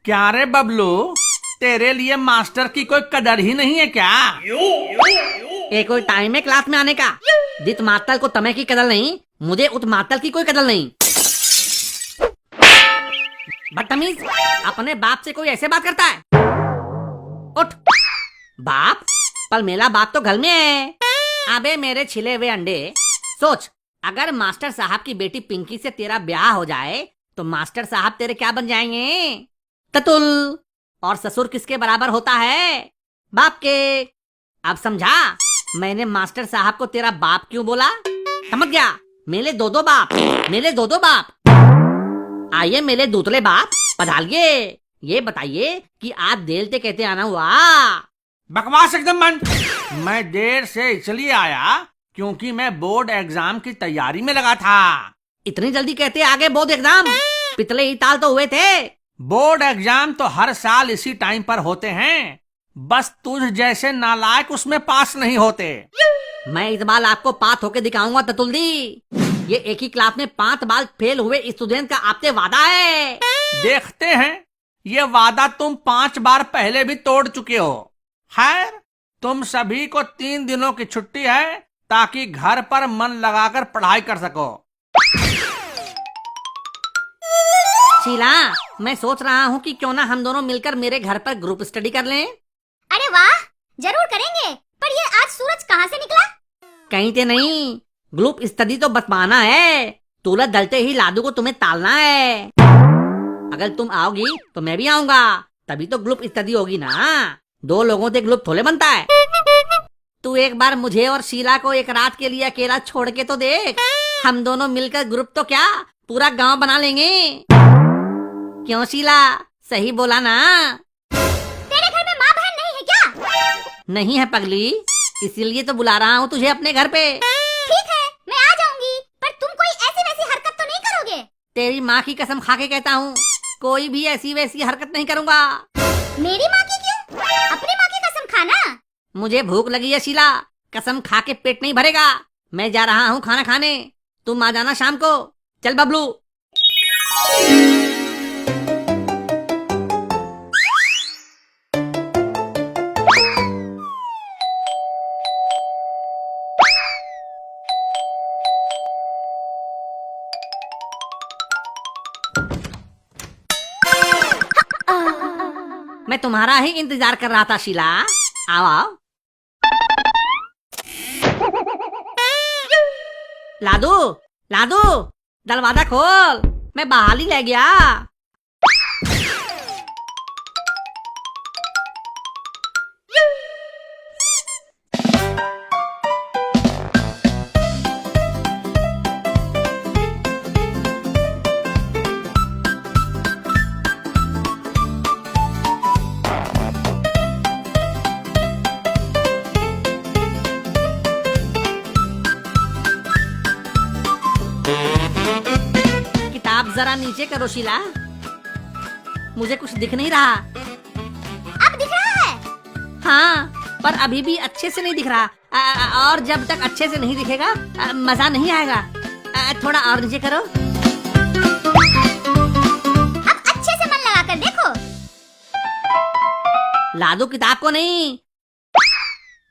क्या रे बबलू, तेरे लिए मास्टर की कोई कदर ही नहीं है क्या? ये कोई टाइम है क्लास में आने का? जित मातल को तमे की कदर नहीं, मुझे उत मातल की कोई कदर नहीं। बदतमीज, अपने बाप से कोई ऐसे बात करता है? उठ। बाप? पर मेरा बाप तो घर में है। अबे मेरे छिले हुए अंडे, सोच, अगर मास्टर साहब की बेटी पिंकी से तेरा ब्याह हो जाए तो मास्टर साहब तेरे क्या बन जाएंगे? ततुल। और ससुर किसके बराबर होता है? बाप के। अब समझा मैंने मास्टर साहब को तेरा बाप क्यों बोला? समझ गया? मेरे दो दो बाप, मेरे दो दो बाप। आइए मेरे दूतले बाप, पधारिए। ये बताइए कि आप देलते कहते आना हुआ? बकवास एकदम बंद। मैं देर से इसलिए आया क्योंकि मैं बोर्ड एग्जाम की तैयारी में लगा था। इतनी जल्दी कहते आगे बोर्ड एग्जाम? पिछले ही ताल तो हुए थे। बोर्ड एग्जाम तो हर साल इसी टाइम पर होते हैं, बस तुझ जैसे नालायक उसमें पास नहीं होते। मैं इस बार आपको पास होके दिखाऊंगा ततुल्दी। ये एक ही क्लास में 5 बार फेल हुए स्टूडेंट का आपसे वादा है। देखते हैं, ये वादा तुम 5 बार पहले भी तोड़ चुके हो। खैर, तुम सभी को 3 दिनों की छुट्टी है ताकि घर पर मन लगाकर पढ़ाई कर सको। शीला, मैं सोच रहा हूँ कि क्यों ना हम दोनों मिलकर मेरे घर पर ग्रुप स्टडी कर लें। अरे वाह, जरूर करेंगे। पर ये आज सूरज कहाँ से निकला? कहीं ते नहीं, ग्रुप स्टडी तो बतवाना है। सूरज डलते ही लादू को तुम्हें तालना है। अगर तुम आओगी तो मैं भी आऊंगा, तभी तो ग्रुप स्टडी होगी ना। 2 लोगों से ग्रुप थोड़े बनता है। तू एक बार मुझे और शीला को एक रात के लिए अकेला छोड़ के तो देख। हम दोनों मिलकर ग्रुप तो क्या, पूरा गांव बना लेंगे। क्यों शीला, सही बोला ना? तेरे घर में माँ बहन नहीं है क्या? नहीं है पगली, इसीलिए तो बुला रहा हूँ तुझे अपने घर पे। ठीक है, मैं आ जाऊंगी, पर तुम कोई ऐसी वैसी हरकत तो नहीं करोगे? तेरी माँ की कसम खा के कहता हूँ, कोई भी ऐसी वैसी हरकत नहीं करूँगा। मेरी माँ की क्यों? अपनी माँ की कसम खाना। मुझे भूख लगी है शीला, कसम खा के पेट नहीं भरेगा। मैं जा रहा हूँ खाना खाने, तुम आ जाना शाम को। चल बबलू। मैं तुम्हारा ही इंतजार कर रहा था शीला। आओ आओ। लादू, लादू, दरवाजा खोल, मैं बहाली ले गया। किताब जरा नीचे करो शीला, मुझे कुछ दिख नहीं रहा। अब दिख रहा है? हाँ, पर अभी भी अच्छे से नहीं दिख रहा। और जब तक अच्छे से नहीं दिखेगा मजा नहीं आएगा। थोड़ा और नीचे करो। अब अच्छे से मन लगाकर देखो। लादू किताब को नहीं,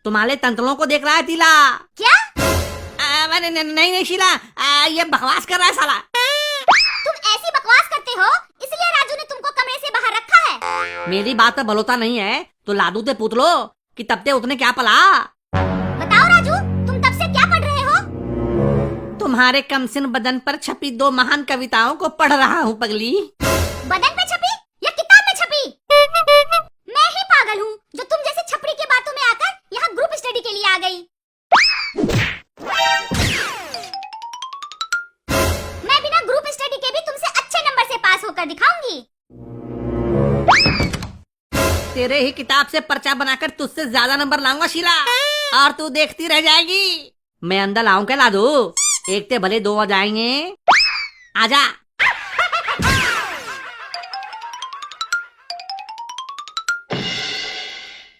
तुम्हारे तंत्रों को देख रहा है तीला। क्या? नहीं शीला, ये बकवास कर रहा है साला। तुम ऐसी बकवास करते हो, इसलिए राजू ने तुमको कमरे से बाहर रखा है। मेरी बात पर भरोसा नहीं है तो लादू से पूछ लो कि तब ते उसने क्या पढ़ा। बताओ राजू, तुम तब से क्या पढ़ रहे हो? तुम्हारे कमसिन बदन पर छपी 2 महान कविताओं को पढ़ रहा हूँ पगली। बदन पे छपी या किताब में छपी? मैं ही पागल हूँ जो तुम जैसे छपरी के बातों में आकर यहाँ ग्रुप स्टडी के लिए आ गई। मैं बिना ग्रुप स्टडी के भी तुमसे अच्छे नंबर से पास होकर दिखाऊंगी। तेरे ही किताब से पर्चा बनाकर तुझसे ज्यादा नंबर लाऊंगा शीला, और तू देखती रह जाएगी। मैं अंदर लाऊं क्या लादू? एक ते भले 2 आ जाएंगे। आजा।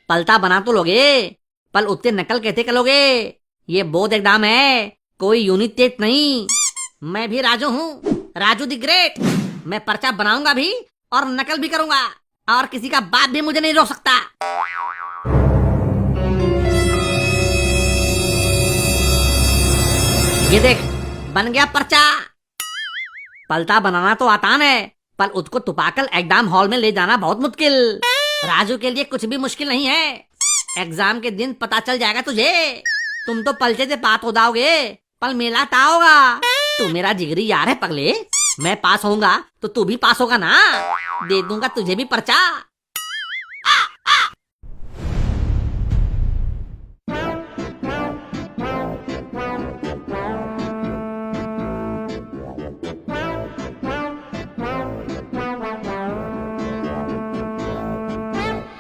पलटा बना तो लोगे, पल उतने नकल कैसे करोगे? ये बोर्ड एग्जाम है, कोई यूनिट टेस्ट नहीं। मैं भी राजू हूँ, राजू द ग्रेट। मैं पर्चा बनाऊंगा भी और नकल भी करूंगा। और किसी का बाप भी मुझे नहीं रोक सकता। ये देख, बन गया पर्चा। पलटा बनाना तो आसान है, पर उसको तुपाकल एग्जाम हॉल में ले जाना बहुत मुश्किल। राजू के लिए कुछ भी मुश्किल नहीं है। एग्जाम के दिन पता चल जाएगा तुझे। तुम तो पलचे से पास हो जाओगे, पर मेला ता होगा। तू मेरा जिगरी यार है पगले। मैं पास होऊंगा तो तू भी पास होगा ना। दे दूंगा तुझे भी पर्चा।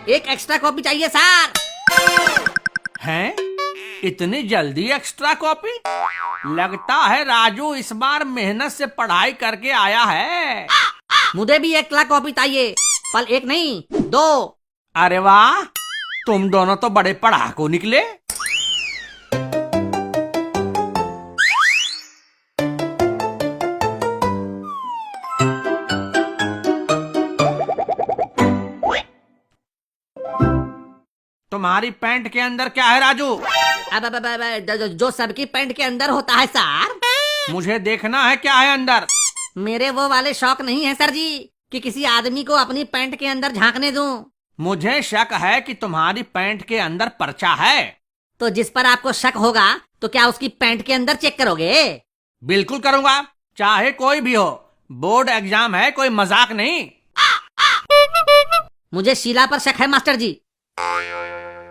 एक एक्स्ट्रा कॉपी चाहिए सर। हैं? इतनी जल्दी एक्स्ट्रा कॉपी? लगता है राजू इस बार मेहनत से पढ़ाई करके आया है। मुझे भी 1 लाख कॉपी चाहिए, पर एक नहीं 2। अरे वाह, तुम दोनों तो बड़े पढ़ाकू निकले। तुम्हारी पैंट के अंदर क्या है राजू? अब जो सबकी पैंट के अंदर होता है सर। मुझे देखना है क्या है अंदर। मेरे वो वाले शौक नहीं है सर जी कि किसी आदमी को अपनी पैंट के अंदर झांकने दूं। मुझे शक है कि तुम्हारी पैंट के अंदर पर्चा है। तो जिस पर आपको शक होगा तो क्या उसकी पैंट के अंदर चेक करोगे? बिल्कुल करूंगा, चाहे कोई भी हो। बोर्ड एग्जाम है, कोई मजाक नहीं। मुझे शीला पर शक है मास्टर जी।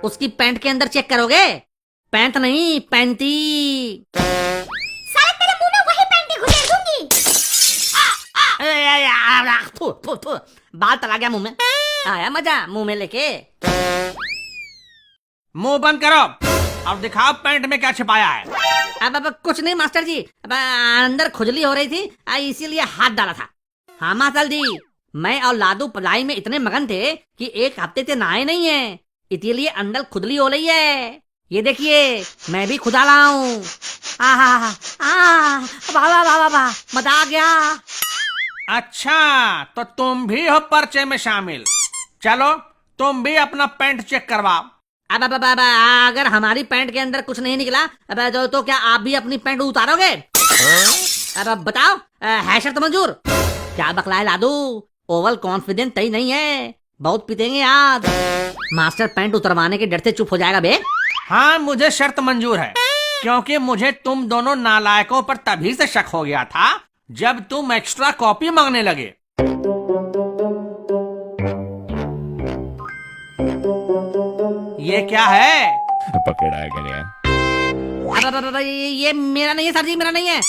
उसकी पैंट के अंदर चेक करोगे? पैंट नहीं, पैंती। साले तेरे मुंह में वही पैंटी घुसेड़ दूंगी। थू, थू, थू। बाल तला गया मुंह में। आया मजा मुंह में लेके। मुंह बंद करो और दिखाओ पैंट में क्या छिपाया है। अब कुछ नहीं मास्टर जी। अब अंदर खुजली हो रही थी, इसीलिए हाथ डाला था। हाँ मास्टर जी, मैं और लादू पढ़ाई में इतने मगन थे कि 1 हफ्ते से नहाए नहीं है, इसीलिए अंदर खुजली हो रही है। ये देखिए, मैं भी खुदा रहा हूँ। वाह वाह वाह वाह, मजा आ गया। अच्छा, तो तुम भी हो पर्चे में शामिल। चलो तुम भी अपना पैंट चेक करवाओ। अब अगर हमारी पैंट के अंदर कुछ नहीं निकला तो क्या आप भी अपनी पैंट उतारोगे? अब बताओ, है शर्त मंजूर? क्या बकलाए लादू, ओवल कॉन्फिडेंट तय नहीं है, बहुत पीतेंगे आज। मास्टर पैंट उतरवाने के डर से चुप हो जाएगा बे। हाँ, मुझे शर्त मंजूर है, क्योंकि मुझे तुम दोनों नालायकों पर तभी से शक हो गया था जब तुम एक्स्ट्रा कॉपी मांगने लगे। ये क्या है? पकड़ा गया। अब ये मेरा नहीं है सर जी, मेरा नहीं है।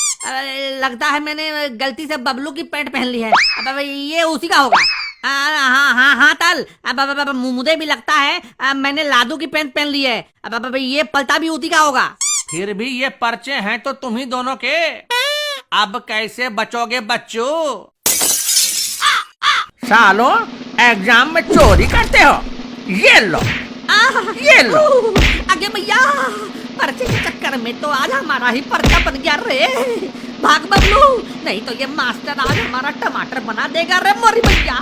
लगता है मैंने गलती से बबलू की पैंट पहन ली है। अब ये उसी का होगा। हाँ तल। अब मुझे भी लगता है मैंने लादू की पैंट पहन ली है। अब ये पलटा भी उसी का होगा। फिर भी ये पर्चे हैं तो तुम ही दोनों के। अब कैसे बचोगे बच्चों? सालों, एग्जाम में चोरी करते हो। ये लो, ये लो। आगे भैया, पर्चे के चक्कर में तो आज हमारा ही पर्चा बन गया रे। भाग बबलू, नहीं तो ये मास्टर आज हमारा टमाटर बना देगा रे मोरी भैया।